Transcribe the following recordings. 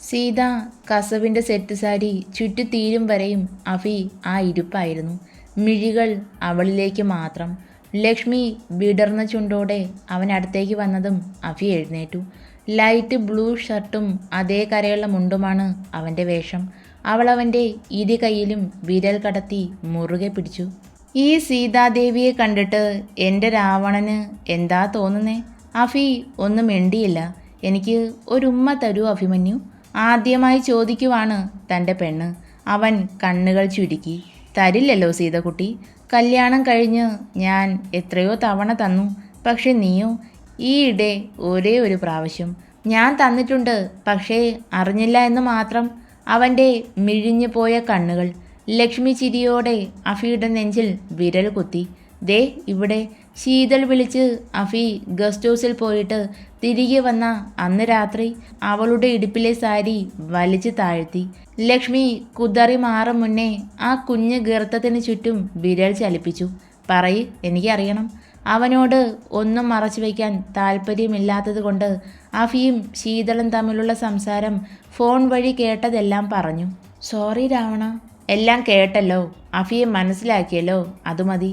Sita കസവിൻ്റെ set sari ചുറ്റിത്തീരും വരെയും അഫി ആ ഇരിപ്പായിരുന്നു. മിഴികൾ അവളിലേക്ക് മാത്രം. ലക്ഷ്മി വിടർന്ന ചുണ്ടോടെ അവൻ അടുത്തേക്ക് വന്നതും അഫി എഴുന്നേറ്റു. ലൈറ്റ് ബ്ലൂ ഷർട്ടും അതേ കരയുള്ള മുണ്ടുമാണ് അവൻ്റെ വേഷം. അവൾ അവൻ്റെ ഇരു കൈയിലും വിരൽ കടത്തി മുറുകെ പിടിച്ചു. ഈ സീതാദേവിയെ കണ്ടിട്ട് എൻ്റെ രാവണന് എന്താ തോന്നുന്നേ? അഫി ഒന്നും മിണ്ടിയില്ല. എനിക്ക് ഒരുമ്മ തരൂ അഭിമന്യു, ആദ്യമായി ചോദിക്കുവാണ് തൻ്റെ പെണ്ണ്. അവൻ കണ്ണുകൾ ചുരുക്കി. തരില്ലല്ലോ സീതക്കുട്ടി, കല്യാണം കഴിഞ്ഞ് ഞാൻ എത്രയോ തവണ തന്നു. പക്ഷെ നീയോ ഈയിടെ ഒരേ ഒരു പ്രാവശ്യം. ഞാൻ തന്നിട്ടുണ്ട്, പക്ഷേ അറിഞ്ഞില്ല എന്ന് മാത്രം. അവൻ്റെ മിഴിഞ്ഞു പോയ കണ്ണുകൾ. ലക്ഷ്മി ചിരിയോടെ അഫിയുടെ നെഞ്ചിൽ വിരൽ കുത്തി. ദേ ഇവിടെ. ശീതൾ വിളിച്ച് അഫി ഗസ്റ്റ് ഹൗസിൽ പോയിട്ട് തിരികെ വന്ന അന്ന് രാത്രി അവളുടെ ഇടുപ്പിലെ സാരി വലിച്ചു താഴ്ത്തി. ലക്ഷ്മി കുതറി മാറും മുന്നേ ആ കുഞ്ഞ് ഗർത്തത്തിന് ചുറ്റും വിരൽ ചലിപ്പിച്ചു. പറയ്, എനിക്കറിയണം. അവനോട് ഒന്നും മറച്ചു വയ്ക്കാൻ താല്പര്യമില്ലാത്തത് കൊണ്ട് അഫിയും ശീതളും തമ്മിലുള്ള സംസാരം ഫോൺ വഴി കേട്ടതെല്ലാം പറഞ്ഞു. സോറി രാവണ. എല്ലാം കേട്ടല്ലോ, അഫിയെ മനസ്സിലാക്കിയല്ലോ, അത് മതി.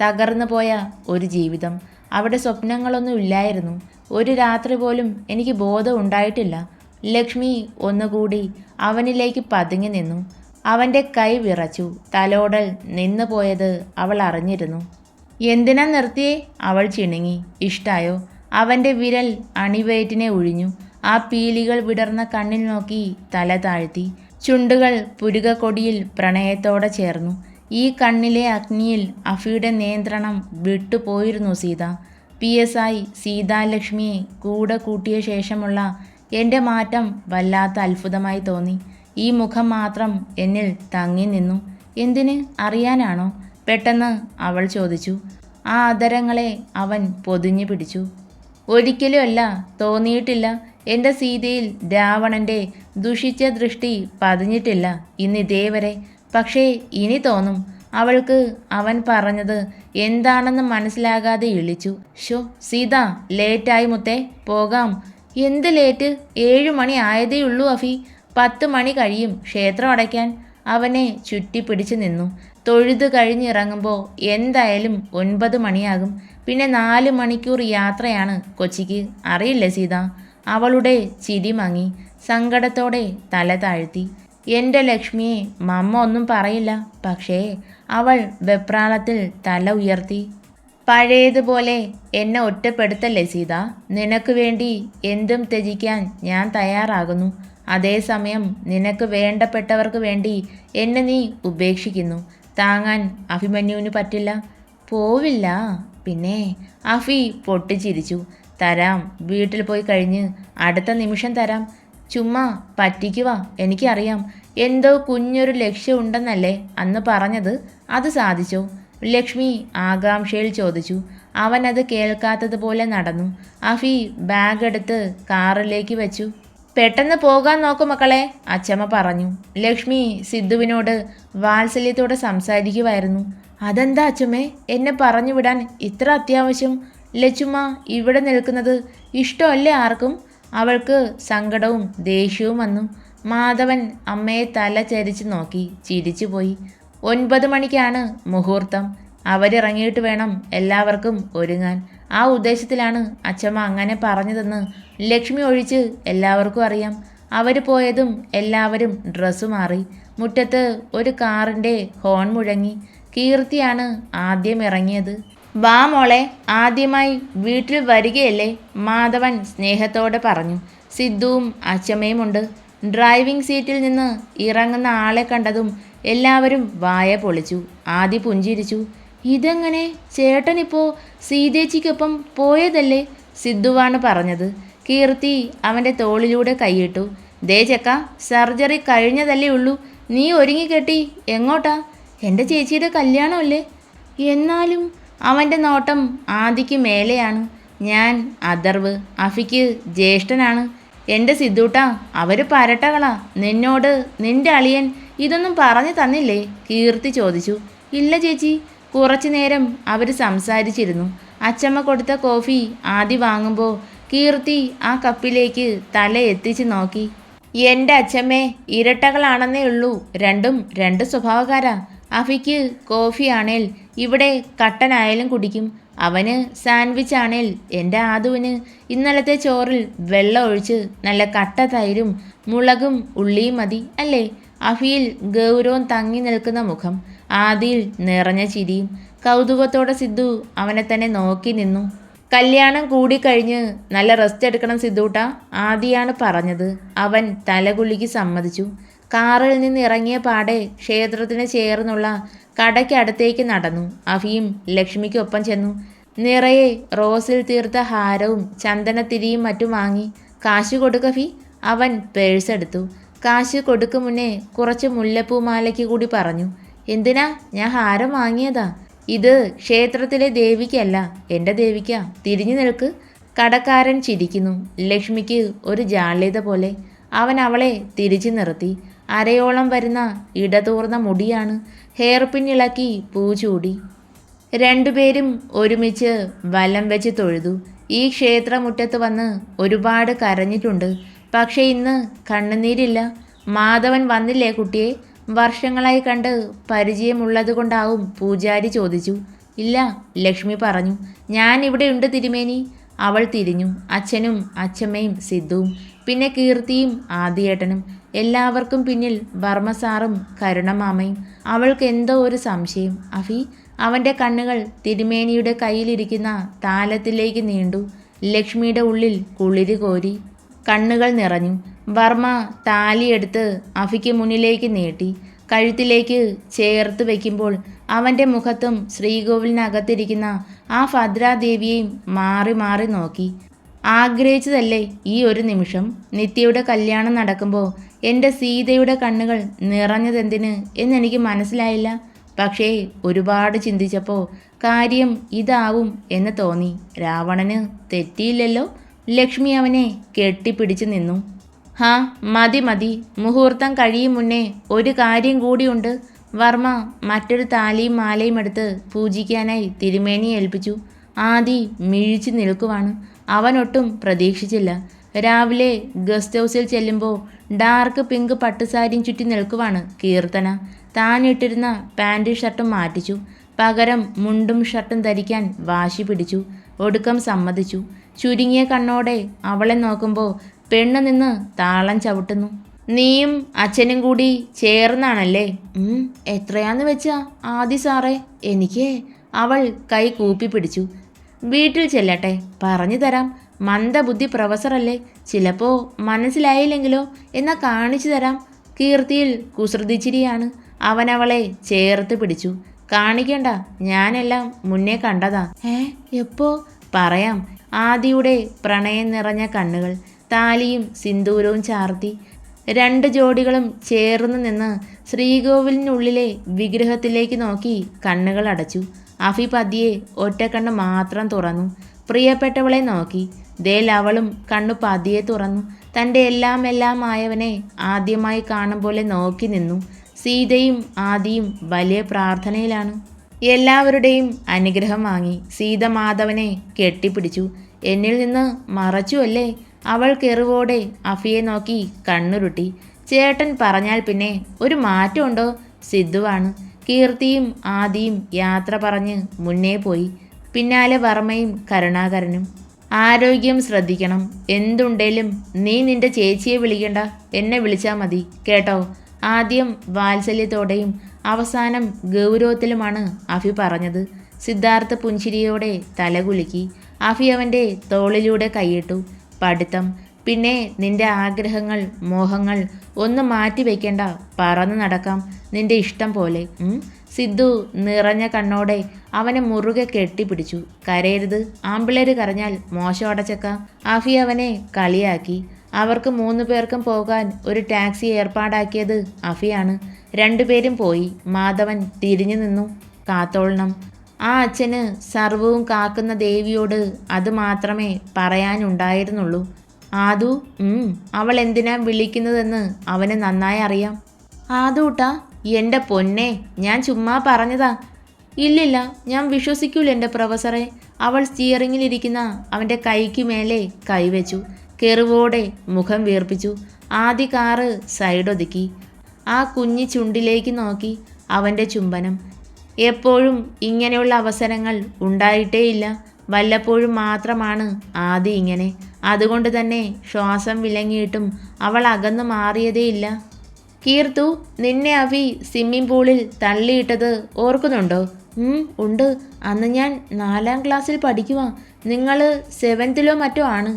തകർന്നു പോയ ഒരു ജീവിതം. അവിടെ സ്വപ്നങ്ങളൊന്നും ഇല്ലായിരുന്നു. ഒരു രാത്രി പോലും എനിക്ക് ബോധം ഉണ്ടായിട്ടില്ല. ലക്ഷ്മി ഒന്നുകൂടി അവനിലേക്ക് പതുങ്ങി നിന്നു. അവൻ്റെ കൈ വിറച്ചു. തലോടൽ നിന്നു പോയത് അവൾ അറിഞ്ഞിരുന്നു. എന്തിനാ നിർത്തിയേ? അവൾ ചിണുങ്ങി. ഇഷ്ടായോ? അവൻ്റെ വിരൽ അണിവയറ്റിനെ ഒഴിഞ്ഞു. ആ പീലികൾ വിടർന്ന കണ്ണിൽ നോക്കി തല താഴ്ത്തി. ചുണ്ടുകൾ പുരുകക്കൊടിയിൽ പ്രണയത്തോടെ ചേർന്നു. ഈ കണ്ണിലെ അഗ്നിയിൽ അഫിയുടെ നിയന്ത്രണം വിട്ടുപോയിരുന്നു സീത. PSI സീതാലക്ഷ്മിയെ കൂടെ കൂട്ടിയ ശേഷമുള്ള എൻ്റെ മാറ്റം വല്ലാത്ത അത്ഭുതമായി തോന്നി. ഈ മുഖം മാത്രം എന്നിൽ തങ്ങി നിന്നു. എന്തിന്? അറിയാനാണോ? പെട്ടെന്ന് അവൾ ചോദിച്ചു. ആ അധരങ്ങളെ അവൻ പൊതിഞ്ഞു പിടിച്ചു. ഒരിക്കലും അല്ല, തോന്നിയിട്ടില്ല. എൻ്റെ സീതയിൽ രാവണൻ്റെ ദുഷിച്ച ദൃഷ്ടി പതിഞ്ഞിട്ടില്ല ഇന്നിതേവരെ. പക്ഷേ ഇനി തോന്നും. അവൾക്ക് അവൻ പറഞ്ഞത് എന്താണെന്ന് മനസ്സിലാകാതെ ഇളിച്ചു. ഷോ സീത, ലേറ്റായി മുത്തേ, പോകാം. എന്ത് ലേറ്റ്? 7 മണി ആയതേയുള്ളൂ അഫി. 10 മണി കഴിയും ക്ഷേത്രം അടയ്ക്കാൻ. അവനെ ചുറ്റിപ്പിടിച്ചു നിന്നു. തൊഴുത് കഴിഞ്ഞിറങ്ങുമ്പോൾ എന്തായാലും 9 മണിയാകും. പിന്നെ 4 മണിക്കൂർ യാത്രയാണ് കൊച്ചിക്ക്. അറിയില്ലേ സീത? അവളുടെ ചിരി മങ്ങി. സങ്കടത്തോടെ തല താഴ്ത്തി. എൻ്റെ ലക്ഷ്മിയെ മമ്മ ഒന്നും പറയില്ല. പക്ഷേ അവൾ വെപ്രാളത്തിൽ തല ഉയർത്തി. പഴയതുപോലെ എന്നെ ഒറ്റപ്പെടുത്തല്ലേ സീത. നിനക്ക് വേണ്ടി എന്തും ത്യജിക്കാൻ ഞാൻ തയ്യാറാകുന്നു. അതേസമയം നിനക്ക് വേണ്ടപ്പെട്ടവർക്ക് വേണ്ടി എന്നെ നീ ഉപേക്ഷിക്കുന്നു. താങ്ങാൻ അഭിമന്യുവിന് പറ്റില്ല. പോവില്ല. പിന്നെ അഫി പൊട്ടിച്ചിരിച്ചു. തരാം, വീട്ടിൽ പോയി കഴിഞ്ഞ് അടുത്ത നിമിഷം തരാം. ചുമ്മാ പറ്റിക്കുക. എനിക്കറിയാം. എന്തോ കുഞ്ഞൊരു ലക്ഷ്യമുണ്ടെന്നല്ലേ അന്ന് പറഞ്ഞത്? അത് സാധിച്ചോ? ലക്ഷ്മി ആകാംക്ഷയിൽ ചോദിച്ചു. അവനത് കേൾക്കാത്തതുപോലെ നടന്നു. അഫി ബാഗ് എടുത്ത് കാറിലേക്ക് വെച്ചു. പെട്ടെന്ന് പോകാൻ നോക്കൂ മക്കളെ, അച്ചമ്മ പറഞ്ഞു. ലക്ഷ്മി സിദ്ധുവിനോട് വാത്സല്യത്തോടെ സംസാരിക്കുമായിരുന്നു. അതെന്താ അച്ചമ്മേ എന്നെ പറഞ്ഞു വിടാൻ ഇത്ര അത്യാവശ്യം? ലച്ചുമ്മ ഇവിടെ നിൽക്കുന്നത് ഇഷ്ടമല്ലേ ആർക്കും? അവൾക്ക് സങ്കടവും ദേഷ്യവും വന്നു. മാധവൻ അമ്മയെ തല ചരിച്ചു നോക്കി ചിരിച്ചുപോയി. 9 മണിക്കാണ് മുഹൂർത്തം. അവരിറങ്ങിയിട്ട് വേണം എല്ലാവർക്കും ഒരുങ്ങാൻ. ആ ഉദ്ദേശത്തിലാണ് അച്ചമ്മ അങ്ങനെ പറഞ്ഞതെന്ന് ലക്ഷ്മി ഒഴിച്ച് എല്ലാവർക്കും അറിയാം. അവർ പോയതും എല്ലാവരും ഡ്രസ്സ് മാറി. മുറ്റത്ത് ഒരു കാറിൻ്റെ ഹോൺ മുഴങ്ങി. കീർത്തിയാണ് ആദ്യം ഇറങ്ങിയത്. വാ മോളെ, ആദ്യമായി വീട്ടിൽ വരികയല്ലേ? മാധവൻ സ്നേഹത്തോടെ പറഞ്ഞു. സിദ്ധുവും അച്ചമ്മയുമുണ്ട്. ഡ്രൈവിംഗ് സീറ്റിൽ നിന്ന് ഇറങ്ങുന്ന ആളെ കണ്ടതും എല്ലാവരും വായ പൊളിച്ചു. ആദി പുഞ്ചിരിച്ചു. ഇതെങ്ങനെ? ചേട്ടനിപ്പോൾ സീതേച്ചിക്കൊപ്പം പോയതല്ലേ? സിദ്ധുവാണ് പറഞ്ഞത്. കീർത്തി അവൻ്റെ തോളിലൂടെ കൈയിട്ടു. ദേ ചെക്ക, സർജറി കഴിഞ്ഞതല്ലേ ഉള്ളൂ. നീ ഒരുങ്ങിക്കെട്ടി എങ്ങോട്ടാ? എൻ്റെ ചേച്ചിയുടെ കല്യാണമല്ലേ? എന്നാലും അവൻ്റെ നോട്ടം ആദിക്ക് മേലെയാണ്. ഞാൻ അഥർവ്, അഫിക്ക് ജ്യേഷ്ഠനാണ്. എൻ്റെ സിദ്ധൂട്ടാ, അവർ പരട്ടകളാ. നിന്നോട് നിൻ്റെ അളിയൻ ഇതൊന്നും പറഞ്ഞു തന്നില്ലേ? കീർത്തി ചോദിച്ചു. ഇല്ല ചേച്ചി. കുറച്ചു നേരം അവർ സംസാരിച്ചിരുന്നു. അച്ചമ്മ കൊടുത്ത കോഫി ആദി വാങ്ങുമ്പോൾ കീർത്തി ആ കപ്പിലേക്ക് തല എത്തിച്ച് നോക്കി. എൻ്റെ അച്ഛമ്മേ, ഇരട്ടകളാണെന്നേ ഉള്ളൂ. രണ്ടും രണ്ട് സ്വഭാവക്കാരാ. അഫിക്ക് കോഫിയാണേൽ ഇവിടെ കട്ടനായാലും കുടിക്കും. അവന് സാൻഡ്വിച്ച് ആണേൽ എൻ്റെ ആദുവിന് ഇന്നലത്തെ ചോറിൽ വെള്ളം ഒഴിച്ച് നല്ല കട്ട തൈരും മുളകും ഉള്ളിയും മതി അല്ലേ? അഫിയിൽ ഗൗരവം തങ്ങി നിൽക്കുന്ന മുഖം, ആദിയിൽ നിറഞ്ഞ ചിരിയും. കൗതുകത്തോടെ സിദ്ധു അവനെ തന്നെ നോക്കി നിന്നു. കല്യാണം കൂടിക്കഴിഞ്ഞ് നല്ല റെസ്റ്റ് എടുക്കണം സിദ്ധൂട്ടാ, ആദിയാണ് പറഞ്ഞത്. അവൻ തലകുലുക്കി സമ്മതിച്ചു. കാറിൽ നിന്ന് ഇറങ്ങിയ പാടെ ക്ഷേത്രത്തിന് ചേർന്നുള്ള കടയ്ക്കടുത്തേക്ക് നടന്നു. അഫിയും ലക്ഷ്മിക്കൊപ്പം ചെന്നു. നിറയെ റോസിൽ തീർത്ത ഹാരവും ചന്ദനത്തിരിയും മറ്റും വാങ്ങി. കാശ് കൊടുക്കഫി. അവൻ പേഴ്സെടുത്തു. കാശ് കൊടുക്കും മുന്നേ കുറച്ച് മുല്ലപ്പൂമാലയ്ക്ക് കൂടി പറഞ്ഞു. എന്തിനാ? ഞാൻ ഹാരം വാങ്ങിയതാ. ഇത് ക്ഷേത്രത്തിലെ ദേവിക്കല്ല, എൻ്റെ ദേവിക്കാ. തിരിഞ്ഞു നിൽക്ക്. കടക്കാരൻ ചിരിക്കുന്നു. ലക്ഷ്മിക്ക് ഒരു ജാള്യത പോലെ. അവൻ അവളെ തിരിച്ചു നിർത്തി. അരയോളം വരുന്ന ഇടതൂർന്ന മുടിയാണ്. ഹെയർ പിൻ ഇളക്കി പൂ ചൂടി. രണ്ടുപേരും ഒരുമിച്ച് വലം വെച്ച് തൊഴുതു. ഈ ക്ഷേത്രമുറ്റത്ത് വന്ന് ഒരുപാട് കരഞ്ഞിട്ടുണ്ട്. പക്ഷെ ഇന്ന് കണ്ണുനീരില്ല. മാധവൻ വന്നില്ലേ കുട്ടിയെ? വർഷങ്ങളായി കണ്ട് പരിചയമുള്ളത് കൊണ്ടാവും പൂജാരി ചോദിച്ചു. ഇല്ല, ലക്ഷ്മി പറഞ്ഞു. ഞാൻ ഇവിടെ ഉണ്ട് തിരുമേനി. അവൾ തിരിഞ്ഞു. അച്ഛനും അച്ഛമ്മയും സിദ്ധുവും പിന്നെ കീർത്തിയും ആദിയേട്ടനും. എല്ലാവർക്കും പിന്നിൽ വർമ്മസാറും കരുണമാമയും. അവൾക്ക് എന്തോ ഒരു സംശയം. അഫി. അവൻ്റെ കണ്ണുകൾ തിരുമേനിയുടെ കയ്യിലിരിക്കുന്ന താലത്തിലേക്ക് നീണ്ടു. ലക്ഷ്മിയുടെ ഉള്ളിൽ കുളിര് കോരി. കണ്ണുകൾ നിറഞ്ഞു. വർമ്മ താലിയെടുത്ത് അഫിക്ക് മുന്നിലേക്ക് നീട്ടി. കഴുത്തിലേക്ക് ചേർത്ത് വയ്ക്കുമ്പോൾ അവൻ്റെ മുഖത്തും ശ്രീകോവിലിനകത്തിരിക്കുന്ന ആ ഭദ്രാദേവിയെയും മാറി മാറി നോക്കി. ആഗ്രഹിച്ചതല്ലേ ഈ ഒരു നിമിഷം? നിത്യയുടെ കല്യാണം നടക്കുമ്പോൾ എൻ്റെ സീതയുടെ കണ്ണുകൾ നിറഞ്ഞതെന്തിന് എന്നെനിക്ക് മനസ്സിലായില്ല. പക്ഷേ ഒരുപാട് ചിന്തിച്ചപ്പോൾ കാര്യം ഇതാവും എന്ന് തോന്നി. രാവണന് തെറ്റിയില്ലല്ലോ. ലക്ഷ്മി അവനെ കെട്ടിപ്പിടിച്ചു നിന്നു. ഹാ, മതി മതി. മുഹൂർത്തം കഴിയും മുന്നേ ഒരു കാര്യം കൂടിയുണ്ട്. വർമ്മ മറ്റൊരു താലിയും മാലയും എടുത്ത് പൂജിക്കാനായി തിരുമേനിയെ ഏൽപ്പിച്ചു. ആദി മിഴിച്ചു നിൽക്കുവാണ്. അവനൊട്ടും പ്രതീക്ഷിച്ചില്ല. രാവിലെ ഗസ്റ്റ് ഹൗസിൽ ചെല്ലുമ്പോൾ ഡാർക്ക് പിങ്ക് പട്ടുസാരിയും ചുറ്റി നിൽക്കുവാണ് കീർത്തന. താൻ ഇട്ടിരുന്ന പാൻറ്റും ഷർട്ടും മാറ്റിച്ചു. പകരം മുണ്ടും ഷർട്ടും ധരിക്കാൻ വാശി പിടിച്ചു. ഒടുക്കം സമ്മതിച്ചു. ചുരുങ്ങിയ കണ്ണോടെ അവളെ നോക്കുമ്പോൾ പെണ്ണ് നിന്ന് താളം ചവിട്ടുന്നു. നീയും അച്ഛനും കൂടി ചേർന്നാണല്ലേ? എത്രയാന്ന് വെച്ചാ ആദി സാറേ? എനിക്ക്. അവൾ കൈ കൂപ്പി പിടിച്ചു. വീട്ടിൽ ചെല്ലട്ടെ, പറഞ്ഞു തരാം. മന്ദബുദ്ധി പ്രൊഫസറല്ലേ, ചിലപ്പോൾ മനസ്സിലായില്ലെങ്കിലോ? എന്നാ കാണിച്ചു തരാം. കീർത്തിയിൽ കുസൃതിച്ചിരിയാണ്. അവനവളെ ചേർത്ത് പിടിച്ചു. കാണിക്കണ്ട, ഞാനെല്ലാം മുന്നേ കണ്ടതാ. എപ്പോ? പറയാം. ആദിയുടെ പ്രണയം നിറഞ്ഞ കണ്ണുകൾ താലിയും സിന്ദൂരവും ചാർത്തി. രണ്ട് ജോഡികളും ചേർന്ന് നിന്ന് ശ്രീകോവിലിനുള്ളിലെ വിഗ്രഹത്തിലേക്ക് നോക്കി കണ്ണുകൾ അടച്ചു. അഫി പതിയെ ഒറ്റക്കണ്ണ് മാത്രം തുറന്നു. പ്രിയപ്പെട്ടവളെ നോക്കി. ദേൽ അവളും കണ്ണു പതിയെ തുറന്നു. തൻ്റെ എല്ലാം ആയവനെ ആദ്യമായി കാണും പോലെ നോക്കി നിന്നു. സീതയും ആദിയും വലിയ പ്രാർത്ഥനയിലാണ്. എല്ലാവരുടെയും അനുഗ്രഹം വാങ്ങി. സീത മാധവനെ കെട്ടിപ്പിടിച്ചു. എന്നിൽ നിന്ന് മറച്ചു അല്ലേ? അവൾ കെറുവോടെ അഫിയെ നോക്കി കണ്ണുരുട്ടി. ചേട്ടൻ പറഞ്ഞാൽ പിന്നെ ഒരു മാറ്റമുണ്ടോ? സിദ്ധുവാണ്. കീർത്തിയും ആദിയും യാത്ര പറഞ്ഞ് മുന്നേ പോയി. പിന്നാലെ വർമ്മയും കരുണാകരനും. ആരോഗ്യം ശ്രദ്ധിക്കണം. എന്തുണ്ടേലും നീ നിന്റെ ചേച്ചിയെ വിളിക്കണ്ട, എന്നെ വിളിച്ചാൽ മതി കേട്ടോ. ആദ്യം വാത്സല്യത്തോടെയും അവസാനം ഗൗരവത്തിലുമാണ് അഫി പറഞ്ഞത്. സിദ്ധാർത്ഥ പുഞ്ചിരിയോടെ തലകുലുക്കി. അഫി അവൻ്റെ തോളിലൂടെ കൈയിട്ടു. പഠിത്തം, പിന്നെ നിന്റെ ആഗ്രഹങ്ങൾ, മോഹങ്ങൾ ഒന്നും മാറ്റി വയ്ക്കണ്ട. പറന്നു നടക്കാം നിന്റെ ഇഷ്ടം പോലെ. സിദ്ധു നിറഞ്ഞ കണ്ണോടെ അവനെ മുറുകെ കെട്ടിപ്പിടിച്ചു. കരയരുത്, ആമ്പിളേര് കരഞ്ഞാൽ മോശം അടച്ചേക്കാം. അഫി അവനെ കളിയാക്കി. അവർക്ക് 3 പേർക്കും പോകാൻ ഒരു ടാക്സി ഏർപ്പാടാക്കിയത് അഫിയാണ്. 2 പേരും പോയി. മാധവൻ തിരിഞ്ഞു നിന്നു. കാത്തോളണം. ആ അച്ഛന് സർവവും കാക്കുന്ന ദേവിയോട് അത് മാത്രമേ പറയാനുണ്ടായിരുന്നുള്ളൂ. ആദു. അവൾ എന്തിനാ വിളിക്കുന്നതെന്ന് അവന് നന്നായി അറിയാം. ആദൂട്ടാ. എൻ്റെ പൊന്നെ, ഞാൻ ചുമ്മാ പറഞ്ഞതാ. ഇല്ലില്ല, ഞാൻ വിശ്വസിക്കൂല എൻ്റെ പ്രൊഫസറെ. അവൾ സ്റ്റിയറിങ്ങിലിരിക്കുന്ന അവൻ്റെ കൈക്ക് മേലെ കൈവച്ചു. കെറിവോടെ മുഖം വീർപ്പിച്ചു. ആദി കാറ് സൈഡൊതുക്കി. ആ കുഞ്ഞി ചുണ്ടിലേക്ക് നോക്കി. അവൻ്റെ ചുംബനം. എപ്പോഴും ഇങ്ങനെയുള്ള അവസരങ്ങൾ ഉണ്ടായിട്ടേയില്ല. വല്ലപ്പോഴും മാത്രമാണ് ആദി ഇങ്ങനെ. അതുകൊണ്ട് തന്നെ ശ്വാസം വിലങ്ങിയിട്ടും അവൾ അകന്നു മാറിയതേയില്ല. കീർത്തു, നിന്നെ അവി സ്വിമ്മിംഗ് പൂളിൽ തള്ളിയിട്ടത് ഓർക്കുന്നുണ്ടോ? ഉണ്ട്. അന്ന് ഞാൻ 4ാം ക്ലാസ്സിൽ പഠിക്കുവാ. നിങ്ങൾ 7th മറ്റോ ആണ്.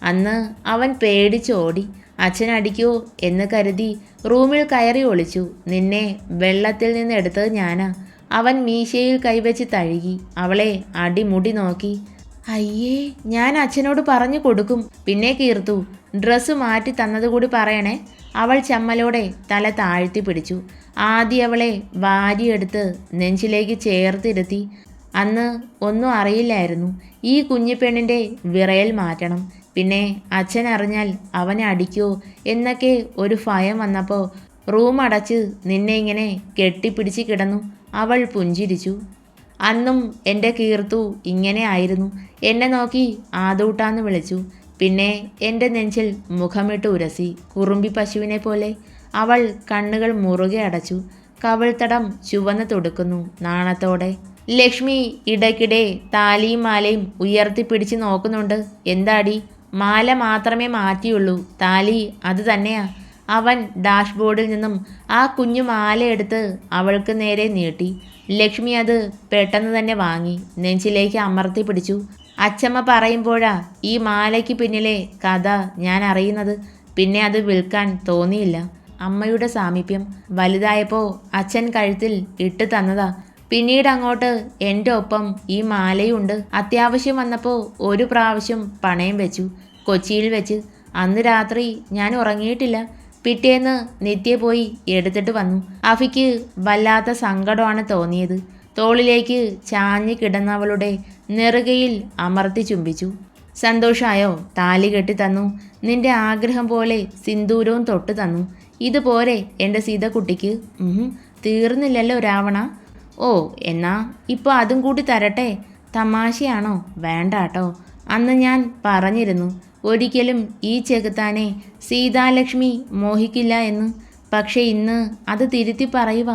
അന്ന് അവൻ പേടിച്ചോടി. അച്ഛൻ അടിക്കുമോ എന്ന് കരുതി റൂമിൽ കയറി ഒളിച്ചു. നിന്നെ വെള്ളത്തിൽ നിന്ന് എടുത്തത് ഞാനാ. അവൻ മീശയിൽ കൈവച്ച് തഴുകി. അവളെ അടിമുടി നോക്കി. അയ്യേ, ഞാൻ അച്ഛനോട് പറഞ്ഞു കൊടുക്കും. പിന്നെ കീർത്തു, ഡ്രസ്സ് മാറ്റി തന്നതുകൂടി പറയണേ. അവൾ ചമ്മലോടെ തല താഴ്ത്തി പിടിച്ചു. ആദ്യം അവളെ വാരിയെടുത്ത് നെഞ്ചിലേക്ക് ചേർത്തിരുത്തി. അന്ന് ഒന്നും അറിയില്ലായിരുന്നു. ഈ കുഞ്ഞിപ്പെണ്ണിൻ്റെ വിറയൽ മാറ്റണം. പിന്നെ അച്ഛൻ അറിഞ്ഞാൽ അവനെ അടിക്കുമോ എന്നൊക്കെ ഒരു ഭയം വന്നപ്പോൾ റൂം അടച്ച് നിന്നെ ഇങ്ങനെ കെട്ടിപ്പിടിച്ച് കിടന്നു. അവൾ പുഞ്ചിരിച്ചു. അന്നും എൻ്റെ കീർത്തു ഇങ്ങനെ ആയിരുന്നു. എന്നെ നോക്കി ആദൂട്ടാന്ന് വിളിച്ചു. പിന്നെ എൻ്റെ നെഞ്ചിൽ മുഖമിട്ട് ഉരസി, കുറുമ്പി പശുവിനെ പോലെ. അവൾ കണ്ണുകൾ മുറുകെ അടച്ചു. കവിൾത്തടം ചുവന്ന് തുടുക്കുന്നു നാണത്തോടെ. ലക്ഷ്മി ഇടയ്ക്കിടെ താലിയും മാലയും ഉയർത്തിപ്പിടിച്ച് നോക്കുന്നുണ്ട്. എന്താടി? മാല മാത്രമേ മാറ്റിയുള്ളൂ, താലി അത് തന്നെയാ. അവൻ ഡാഷ്ബോർഡിൽ നിന്നും ആ കുഞ്ഞു മാല എടുത്ത് അവൾക്ക് നേരെ നീട്ടി. ലക്ഷ്മി അത് പെട്ടെന്ന് തന്നെ വാങ്ങി നെഞ്ചിലേക്ക് അമർത്തി പിടിച്ചു. അച്ചമ്മ പറയുമ്പോഴാ ഈ മാലയ്ക്ക് പിന്നിലെ കഥ ഞാൻ അറിയുന്നത്. പിന്നെ അത് വിൽക്കാൻ തോന്നിയില്ല. അമ്മയുടെ സാമീപ്യം വലുതായപ്പോൾ അച്ഛൻ കഴുത്തിൽ ഇട്ട് തന്നതാ. പിന്നീട് അങ്ങോട്ട് എൻ്റെ ഒപ്പം ഈ മാലയുണ്ട്. അത്യാവശ്യം വന്നപ്പോൾ ഒരു പ്രാവശ്യം പണയം വെച്ചു, കൊച്ചിയിൽ വെച്ച്. അന്ന് രാത്രി ഞാൻ ഉറങ്ങിയിട്ടില്ല. പിറ്റേന്ന് നിത്യ പോയി എടുത്തിട്ട് വന്നു. അഫിക്ക് വല്ലാത്ത സങ്കടമാണ് തോന്നിയത്. തോളിലേക്ക് ചാഞ്ഞു കിടന്നവളുടെ നെറുകയിൽ അമർത്തി ചുംബിച്ചു. സന്തോഷമായോ? താലി കെട്ടി തന്നു. നിന്റെ ആഗ്രഹം പോലെ സിന്ദൂരവും തൊട്ട് തന്നു. ഇതുപോരെ എൻ്റെ സീതക്കുട്ടിക്ക്? തീർന്നില്ലല്ലോ രാവണ. ഓ, എന്നാ ഇപ്പോൾ അതും കൂടി തരട്ടെ. തമാശയാണോ? വേണ്ടാട്ടോ. അന്ന് ഞാൻ പറഞ്ഞിരുന്നു ഒരിക്കലും ഈ ചെകുത്താനെ സീതാലക്ഷ്മി മോഹിക്കില്ല എന്ന്. പക്ഷെ ഇന്ന് അത് തിരുത്തി പറയുക.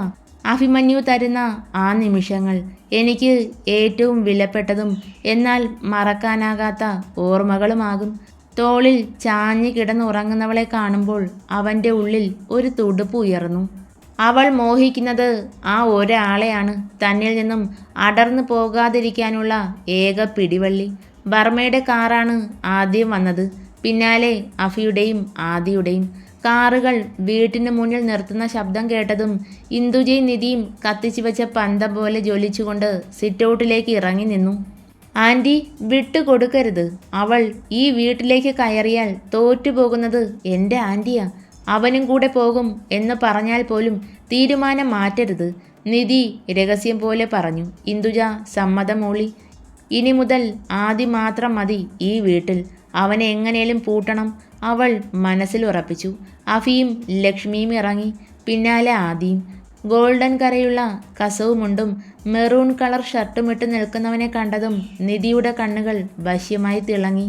അഭിമന്യു തരുന്ന ആ നിമിഷങ്ങൾ എനിക്ക് ഏറ്റവും വിലപ്പെട്ടതും എന്നാൽ മറക്കാനാകാത്ത ഓർമ്മകളുമാകും. തോളിൽ ചാഞ്ഞു കിടന്നുറങ്ങുന്നവളെ കാണുമ്പോൾ അവൻ്റെ ഉള്ളിൽ ഒരു തുടുപ്പ് ഉയർന്നു. അവൾ മോഹിക്കുന്നത് ആ ഒരാളെയാണ്. തന്നിൽ നിന്നും അടർന്നു പോകാതിരിക്കാനുള്ള ഏക പിടിവള്ളി. ബർമയുടെ കാറാണ് ആദ്യം വന്നത്. പിന്നാലെ അഫിയുടെയും ആദിയുടെയും. കാറുകൾ വീട്ടിന് മുന്നിൽ നിർത്തുന്ന ശബ്ദം കേട്ടതും ഇന്ദുജയും നിധിയും കത്തിച്ചു വെച്ച പന്തം പോലെ ജ്വലിച്ചുകൊണ്ട് സിറ്റൗട്ടിലേക്ക് ഇറങ്ങി നിന്നു. ആൻറ്റി, വിട്ടുകൊടുക്കരുത്. അവൾ ഈ വീട്ടിലേക്ക് കയറിയാൽ തോറ്റുപോകുന്നത് എൻ്റെ ആൻറ്റിയാ. അവനും കൂടെ പോകും എന്ന് പറഞ്ഞാൽ പോലും തീരുമാനം മാറ്റരുത്. നിധി രഹസ്യം പോലെ പറഞ്ഞു. ഇന്ദുജ സമ്മതം മൂളി. ഇനി മുതൽ ആദി മാത്രം മതി ഈ വീട്ടിൽ. അവനെ എങ്ങനെയും പൂട്ടണം അവൾ മനസ്സിൽ ഉറപ്പിച്ചു. അഫിയും ലക്ഷ്മിയും ഇറങ്ങി. പിന്നാലെ ആദിയും. ഗോൾഡൻ കരയുള്ള കസവുമുണ്ടും മെറൂൺ കളർ ഷർട്ടുമിട്ട് നിൽക്കുന്നവനെ കണ്ടതും നിധിയുടെ കണ്ണുകൾ വശ്യമായി തിളങ്ങി.